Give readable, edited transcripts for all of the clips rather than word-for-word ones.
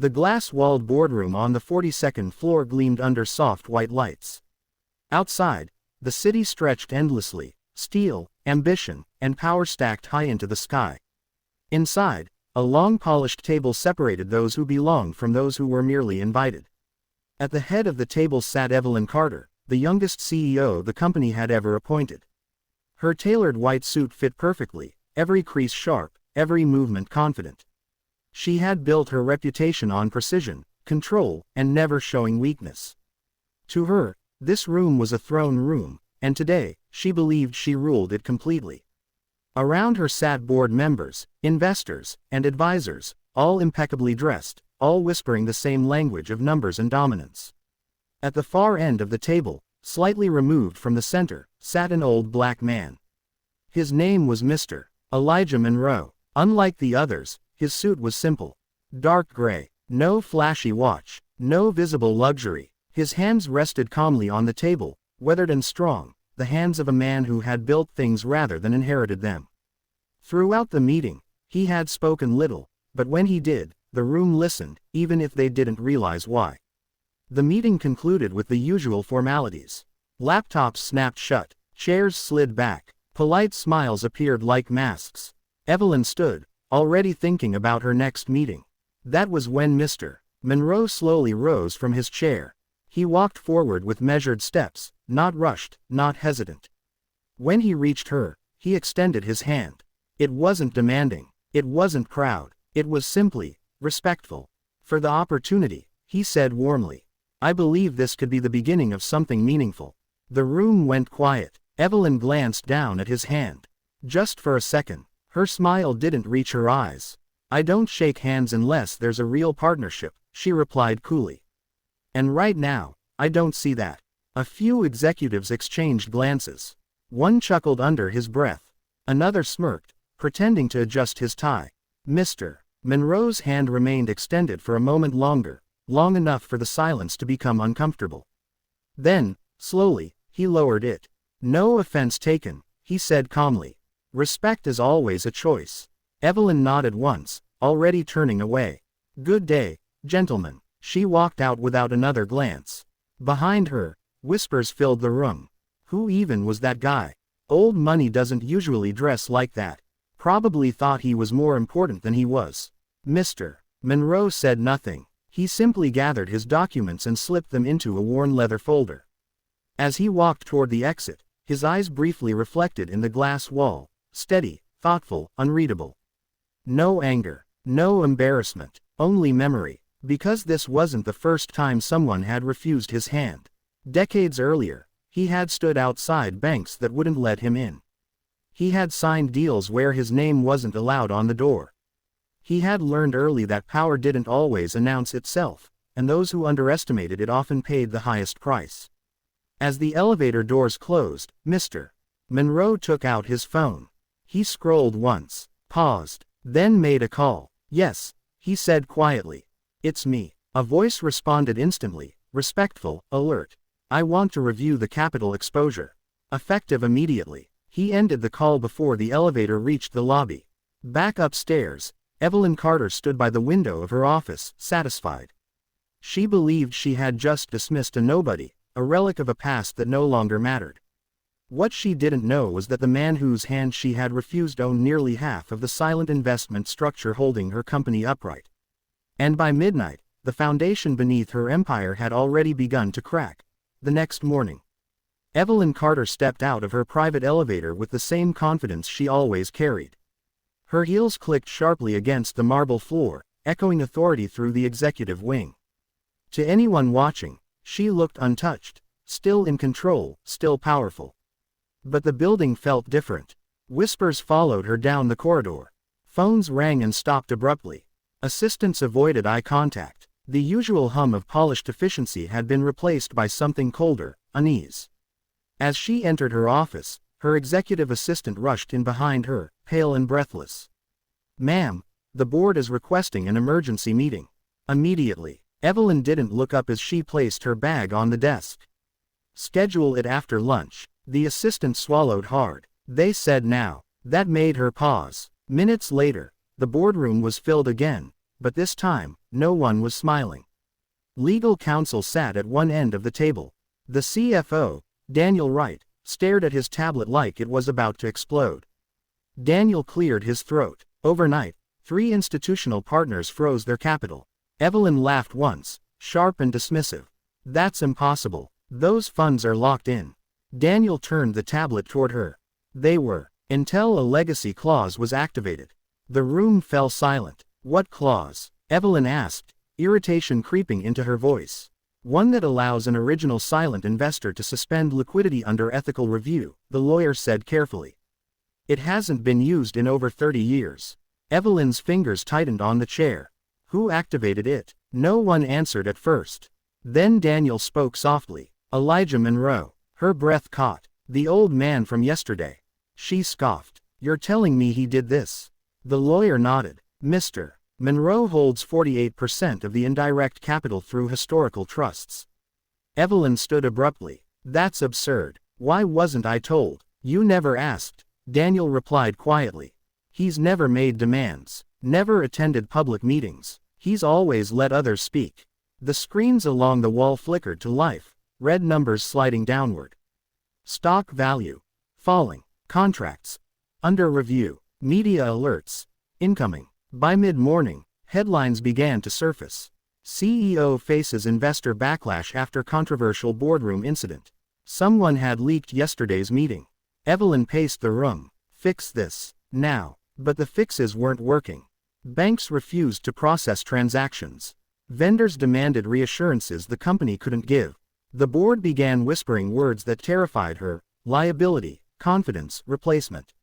The glass-walled boardroom on the 42nd floor gleamed under soft white lights. Outside, the city stretched endlessly, steel, ambition, and power stacked high into the sky. Inside, a long polished table separated those who belonged from those who were merely invited. At the head of the table sat Evelyn Carter, the youngest CEO the company had ever appointed. Her tailored white suit fit perfectly, every crease sharp, every movement confident. She had built her reputation on precision, control, and never showing weakness. To her, this room was a throne room, and today, she believed she ruled it completely. Around her sat board members, investors, and advisors, all impeccably dressed, all whispering the same language of numbers and dominance. At the far end of the table, slightly removed from the center, sat an old black man. His name was Mr. Elijah Monroe. Unlike the others, his suit was simple. Dark gray, no flashy watch, no visible luxury. His hands rested calmly on the table, weathered and strong, the hands of a man who had built things rather than inherited them. Throughout the meeting, he had spoken little, but when he did, the room listened, even if they didn't realize why. The meeting concluded with the usual formalities. Laptops snapped shut, chairs slid back, polite smiles appeared like masks. Evelyn stood, already thinking about her next meeting. That was when Mr. Monroe slowly rose from his chair. He walked forward with measured steps, not rushed, not hesitant. When he reached her, he extended his hand. It wasn't demanding, it wasn't proud, it was simply respectful. For the opportunity, he said warmly. I believe this could be the beginning of something meaningful. The room went quiet. Evelyn glanced down at his hand. Just for a second, her smile didn't reach her eyes. I don't shake hands unless there's a real partnership, she replied coolly. And right now, I don't see that. A few executives exchanged glances. One chuckled under his breath. Another smirked, pretending to adjust his tie. Mr. Monroe's hand remained extended for a moment longer, long enough for the silence to become uncomfortable. Then, slowly, he lowered it. No offense taken, he said calmly. Respect is always a choice. Evelyn nodded once, already turning away. Good day, gentlemen. She walked out without another glance. Behind her, whispers filled the room. Who even was that guy? Old money doesn't usually dress like that. Probably thought he was more important than he was. Mr. Monroe said nothing. He simply gathered his documents and slipped them into a worn leather folder. As he walked toward the exit, his eyes briefly reflected in the glass wall, steady, thoughtful, unreadable. No anger, no embarrassment, only memory, because this wasn't the first time someone had refused his hand. Decades earlier, he had stood outside banks that wouldn't let him in. He had signed deals where his name wasn't allowed on the door. He had learned early that power didn't always announce itself, and those who underestimated it often paid the highest price. As the elevator doors closed, Mr. Monroe took out his phone. He scrolled once, paused, then made a call. Yes, he said quietly. It's me. A voice responded instantly, respectful, alert. I want to review the capital exposure. Effective immediately. He ended the call before the elevator reached the lobby. Back upstairs, Evelyn Carter stood by the window of her office, satisfied. She believed she had just dismissed a nobody, a relic of a past that no longer mattered. What she didn't know was that the man whose hand she had refused owned nearly half of the silent investment structure holding her company upright. And by midnight, the foundation beneath her empire had already begun to crack. The next morning, Evelyn Carter stepped out of her private elevator with the same confidence she always carried. Her heels clicked sharply against the marble floor, echoing authority through the executive wing. To anyone watching, she looked untouched, still in control, still powerful. But the building felt different. Whispers followed her down the corridor. Phones rang and stopped abruptly. Assistants avoided eye contact. The usual hum of polished efficiency had been replaced by something colder, unease. As she entered her office, her executive assistant rushed in behind her, pale and breathless. Ma'am, the board is requesting an emergency meeting. Immediately. Evelyn didn't look up as she placed her bag on the desk. Schedule it after lunch. The assistant swallowed hard. They said now. That made her pause. Minutes later, the boardroom was filled again, but this time, no one was smiling. Legal counsel sat at one end of the table. The CFO, Daniel Wright, stared at his tablet like it was about to explode. Daniel cleared his throat. Overnight, 3 institutional partners froze their capital. Evelyn laughed once, sharp and dismissive. That's impossible. Those funds are locked in. Daniel turned the tablet toward her. They were, until a legacy clause was activated. The room fell silent. What clause? Evelyn asked, irritation creeping into her voice. One that allows an original silent investor to suspend liquidity under ethical review, the lawyer said carefully. It hasn't been used in over 30 years. Evelyn's fingers tightened on the chair. Who activated it? No one answered at first. Then Daniel spoke softly. Elijah Monroe. Her breath caught. The old man from yesterday. She scoffed. You're telling me he did this? The lawyer nodded. Mr. Monroe holds 48% of the indirect capital through historical trusts. Evelyn stood abruptly. That's absurd. Why wasn't I told? You never asked. Daniel replied quietly. He's never made demands. Never attended public meetings. He's always let others speak. The screens along the wall flickered to life, red numbers sliding downward. Stock value. Falling. Contracts. Under review. Media alerts. Incoming. By mid-morning, headlines began to surface. CEO faces investor backlash after controversial boardroom incident. Someone had leaked yesterday's meeting. Evelyn paced the room. Fix this. Now. But the fixes weren't working. Banks refused to process transactions. Vendors demanded reassurances the company couldn't give. The board began whispering words that terrified her: liability, confidence, replacement.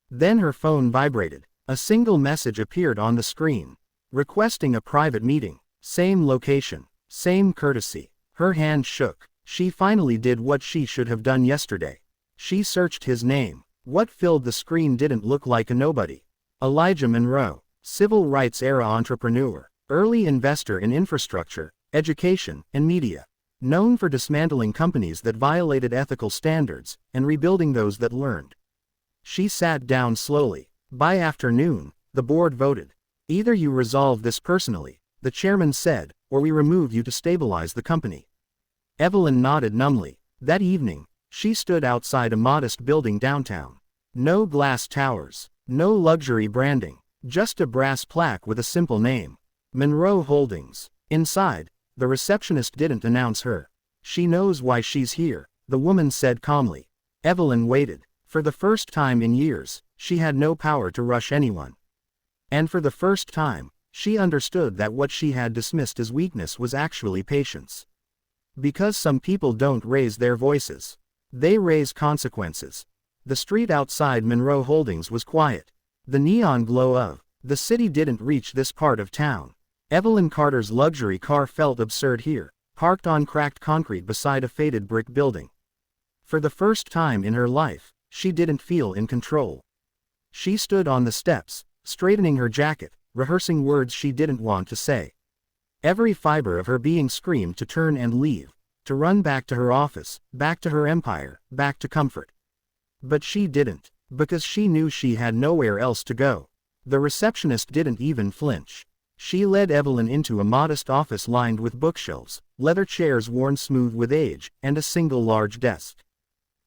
Then her phone vibrated. A single message appeared on the screen. Requesting a private meeting. Same location. Same courtesy. Her hand shook. She finally did what she should have done yesterday. She searched his name. What filled the screen didn't look like a nobody. Elijah Monroe. Civil rights era entrepreneur. Early investor in infrastructure, education, and media. Known for dismantling companies that violated ethical standards, and rebuilding those that learned. She sat down slowly. By afternoon, the board voted. Either you resolve this personally, the chairman said, or we remove you to stabilize the company. Evelyn nodded numbly. That evening, she stood outside a modest building downtown. No glass towers, no luxury branding, just a brass plaque with a simple name. Monroe Holdings. Inside, the receptionist didn't announce her. She knows why she's here, the woman said calmly. Evelyn waited. For the first time in years, she had no power to rush anyone. And for the first time, she understood that what she had dismissed as weakness was actually patience. Because some people don't raise their voices. They raise consequences. The street outside Monroe Holdings was quiet. The neon glow of the city didn't reach this part of town. Evelyn Carter's luxury car felt absurd here, parked on cracked concrete beside a faded brick building. For the first time in her life, she didn't feel in control. She stood on the steps, straightening her jacket, rehearsing words she didn't want to say. Every fiber of her being screamed to turn and leave, to run back to her office, back to her empire, back to comfort. But she didn't, because she knew she had nowhere else to go. The receptionist didn't even flinch. She led Evelyn into a modest office lined with bookshelves, leather chairs worn smooth with age, and a single large desk.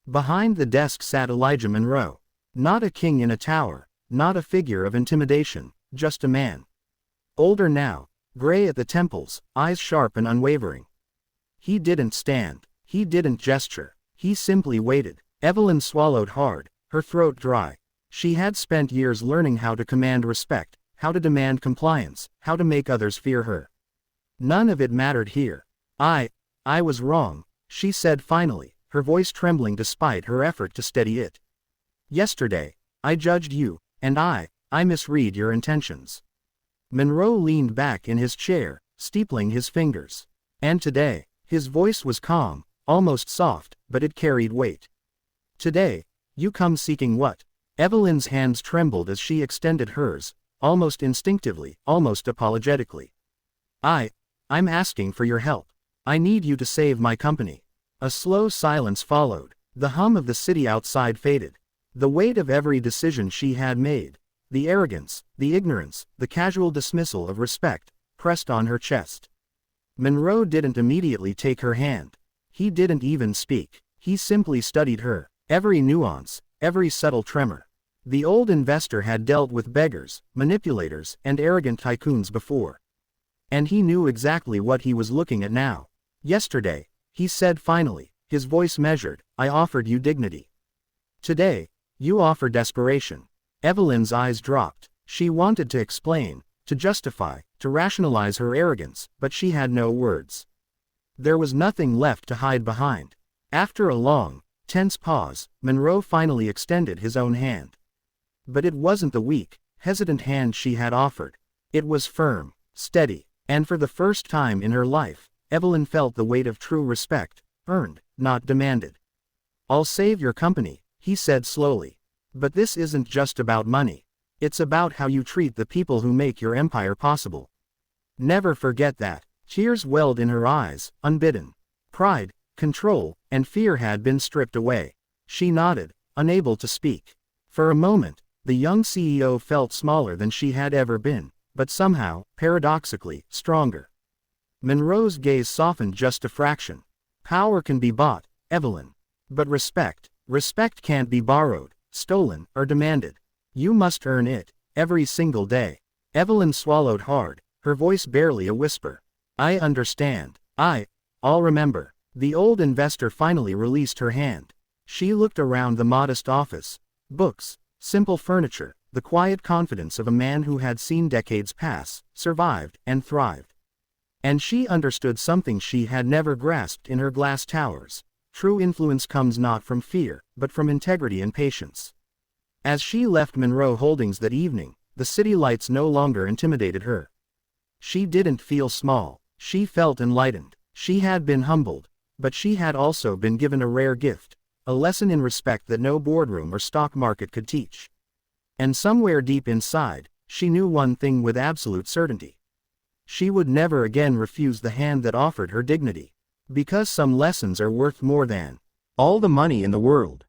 Behind the desk sat Elijah Monroe. Not a king in a tower, not a figure of intimidation, just a man. Older now, gray at the temples, eyes sharp and unwavering. He didn't stand. He didn't gesture. He simply waited. Evelyn swallowed hard, her throat dry. She had spent years learning how to command respect, how to demand compliance, how to make others fear her. None of it mattered here. I was wrong, she said finally, her voice trembling despite her effort to steady it. Yesterday, I judged you, and I misread your intentions. Monroe leaned back in his chair, steepling his fingers. And today, his voice was calm, almost soft, but it carried weight. Today, you come seeking what? Evelyn's hands trembled as she extended hers, almost instinctively, almost apologetically. I'm asking for your help. I need you to save my company. A slow silence followed. The hum of the city outside faded. The weight of every decision she had made, the arrogance, the ignorance, the casual dismissal of respect, pressed on her chest. Monroe didn't immediately take her hand. He didn't even speak. He simply studied her, every nuance, every subtle tremor. The old investor had dealt with beggars, manipulators, and arrogant tycoons before. And he knew exactly what he was looking at now. Yesterday, he said finally, his voice measured, I offered you dignity. Today, you offer desperation. Evelyn's eyes dropped. She wanted to explain, to justify, to rationalize her arrogance, but she had no words. There was nothing left to hide behind. After a long, tense pause, Monroe finally extended his own hand. But it wasn't the weak, hesitant hand she had offered. It was firm, steady, and for the first time in her life, Evelyn felt the weight of true respect, earned, not demanded. I'll save your company, he said slowly. But this isn't just about money. It's about how you treat the people who make your empire possible. Never forget that. Tears welled in her eyes, unbidden. Pride, control, and fear had been stripped away. She nodded, unable to speak. For a moment, the young CEO felt smaller than she had ever been, but somehow, paradoxically, stronger. Monroe's gaze softened just a fraction. Power can be bought, Evelyn. But respect can't be borrowed, stolen, or demanded. You must earn it, every single day. Evelyn swallowed hard, her voice barely a whisper. I understand. I'll remember. The old investor finally released her hand. She looked around the modest office. Books, simple furniture, the quiet confidence of a man who had seen decades pass, survived, and thrived. And she understood something she had never grasped in her glass towers. True influence comes not from fear, but from integrity and patience. As she left Monroe Holdings that evening, the city lights no longer intimidated her. She didn't feel small. She felt enlightened. She had been humbled. But she had also been given a rare gift, a lesson in respect that no boardroom or stock market could teach. And somewhere deep inside, she knew one thing with absolute certainty. She would never again refuse the hand that offered her dignity. Because some lessons are worth more than all the money in the world.